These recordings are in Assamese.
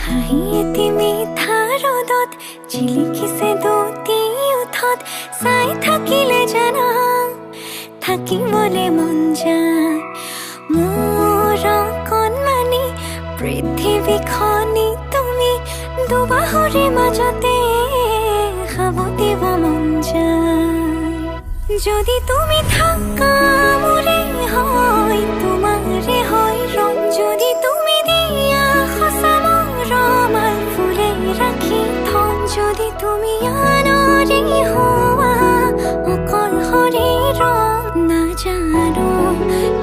হাঁহিয়েতি মিঠা ৰ'দত জিলিকিছে দুটি ওঠত চাই থাকিলে জানা থাকিবলৈ মন যায় মোৰ কণমানি পৃথিৱীখনি তুমি দুবাহুৰে মাজতে সাৱটিব মন যায় যদি তুমি থাকা মোৰে হয় তোমাৰে হয় ৰং যদি তুমি দিয়া সঁচা মৰমাল ফুলে ৰাখি থম যদি তুমি আনৰে হোৱা অকল শৰীৰ নাজানো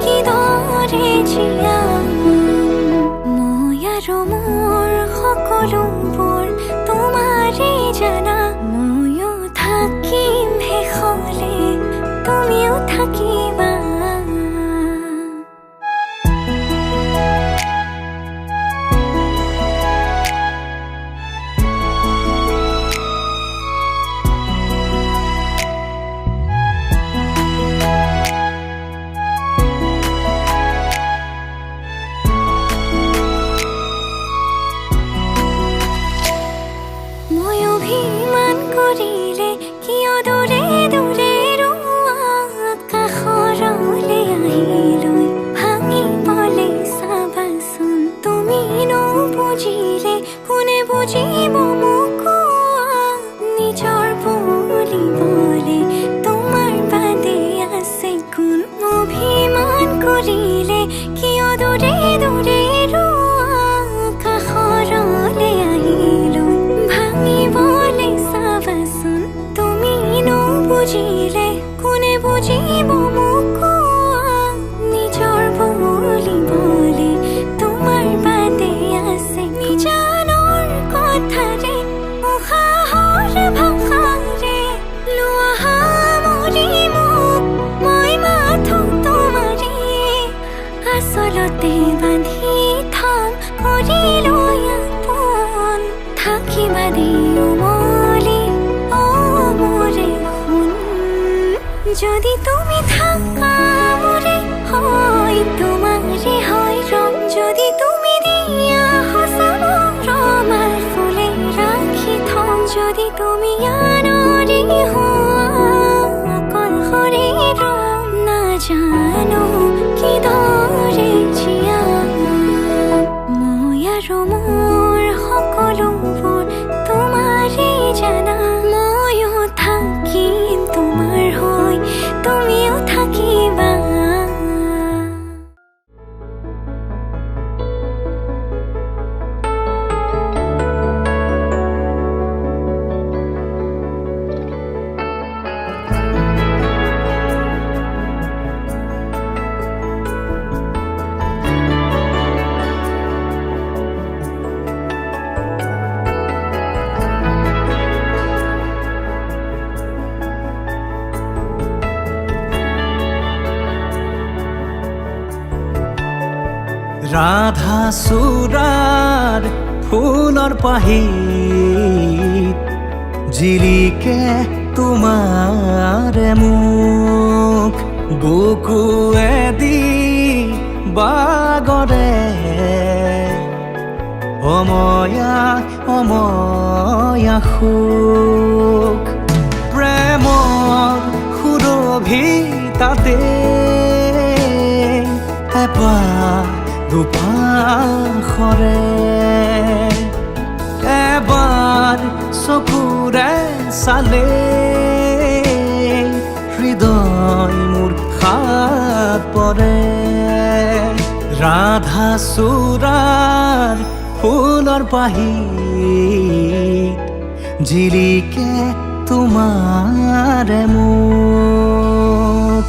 কিদৰে জীয়াম মই আৰু মোৰ সকলোবোৰ তোমাৰে জানা ময়ো থাকিম শেষলে তুমিও থাকিবা অভিমান কৰিলে কিয় দূৰে দূৰে কাষৰলে আহিলৈ ভাঙিবলে চাবাচোন তুমি নুবুজিলে কোনে বুজিব মোক নিজৰ বুলিবলে তোমাৰ বাদে আছে কোন অভিমান কৰিলে কিয় দূৰে দূৰে কাষৰলে আহিলৈ ভাঙিবলে চাবাচোন তুমি নুবুজিলে কোনে বুজিব মোক নিজৰ বুলিবলে তোমাৰ বাদে আছে নিজানৰ কথাৰে উশাহৰ ভাষাৰে লোৱা সামৰি মোক মই মাথো তোমাৰে আচলতে বান্ধি থম কৰি লৈ আপোন থাকিবা দিও মলি অ মোৰে শুন যদি তুমি থাকা মোৰে হয় তোমাৰে হয় ৰং যদি তুমি দিয়া সঁচা মৰমাল ফুলে ৰাখি থম যদি তুমি আনৰে হোৱা অকল শৰীৰ নাজানো কিদৰে জীয়াম মই আৰু মোৰ সকলোবোৰ তোমাৰে জানা ময়ো থাকিম তোমাৰ হৈ তুমিও থাকিবা ৰাধা চূড়াৰ ফুলৰ পাহিত জিলিকে তোমাৰে মুখ বুকুৱেদি বাগৰে অময়া অময়া সুখ প্ৰেমৰ সুৰভিতাতে এবাৰ দুপাশৰে এবাৰ চকুৰে চালে হৃদয় মোৰ হাত পৰে ৰাধা চূড়াৰ ফুলৰ পাহিত জিলিকে তোমাৰে মুখ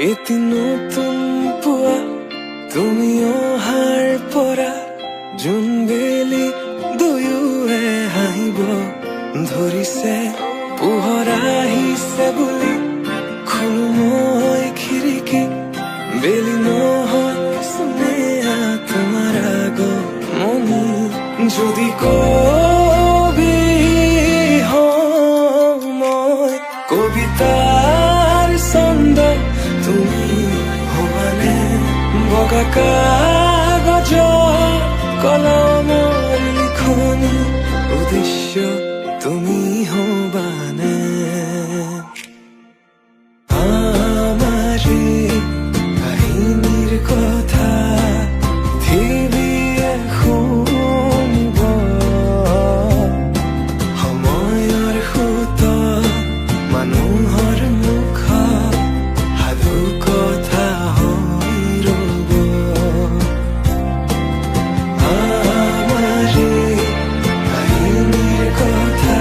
এটি নতুন পুৱা তুমি অহাৰ পৰা জোনবেলি দুয়োৱে হাঁহিব ধৰিছে পোহৰ আহিছে বুলি খোলো মই খিৰিকী বেলি নহয় স্নেহা তোমাৰ আগমনি যদি কবি হওঁ মই কবিতাৰ ছন্দ তুমি হবানে বগা কাগজ কলমৰ লিখনি উদ্দেশ্য তুমি হবানে আমাৰে কাহিনীৰ কথা পৃথিৱীয়ে শুনিব সময়ৰ সোঁতত মানুহৰ মুখত সাধু কথা হৈ ৰ'ব আমাৰে কাহিনীৰ কথা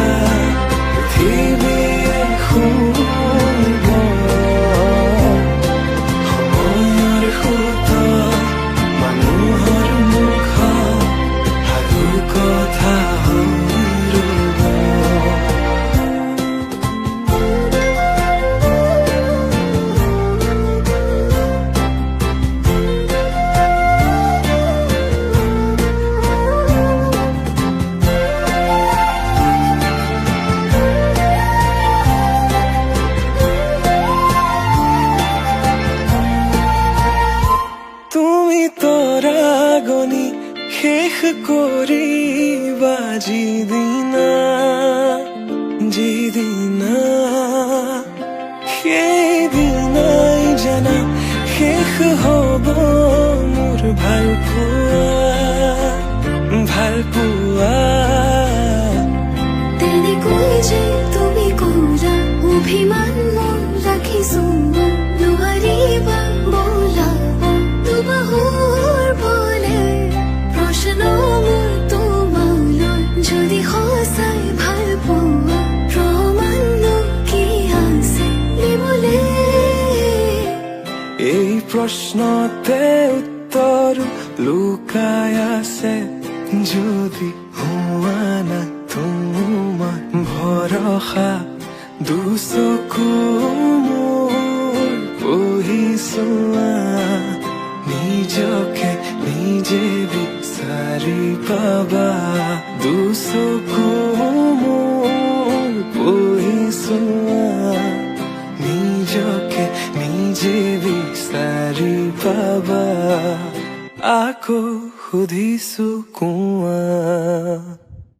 পৃথিৱীয়ে শুনিব সময়ৰ সোঁতত মানুহৰ মুখত সাধু কথা হৈ ৰ'ব তুমি তৰাগনি শেষ কৰিবা যিদিনা সেইদিনাই জানা শেষ হ'ব মোৰ ভাল পোৱা তেনেকৈ যে তুমি কৰা অভিমান মোৰ ৰাখিছো নোৱাৰিবা বোলাব দুবাহুৰ বলে প্ৰশ্ন মোৰ তোমালৈ যদি সঁচাই ভাল পোৱা প্ৰমাণনো কি আছে দিবলে এই প্ৰশ্নতে উত্তৰ লুকাই আছে যদি হোৱা না তোমাৰ ভৰসা দুচকু মোৰ পঢ়িছোৱা নিজকে নিজে বিচাৰি পাবা দুচকু মোৰ পঢ়িছোৱা নিজকে নিজে বিচাৰি পাবা আকৌ সুধিছো কোৱা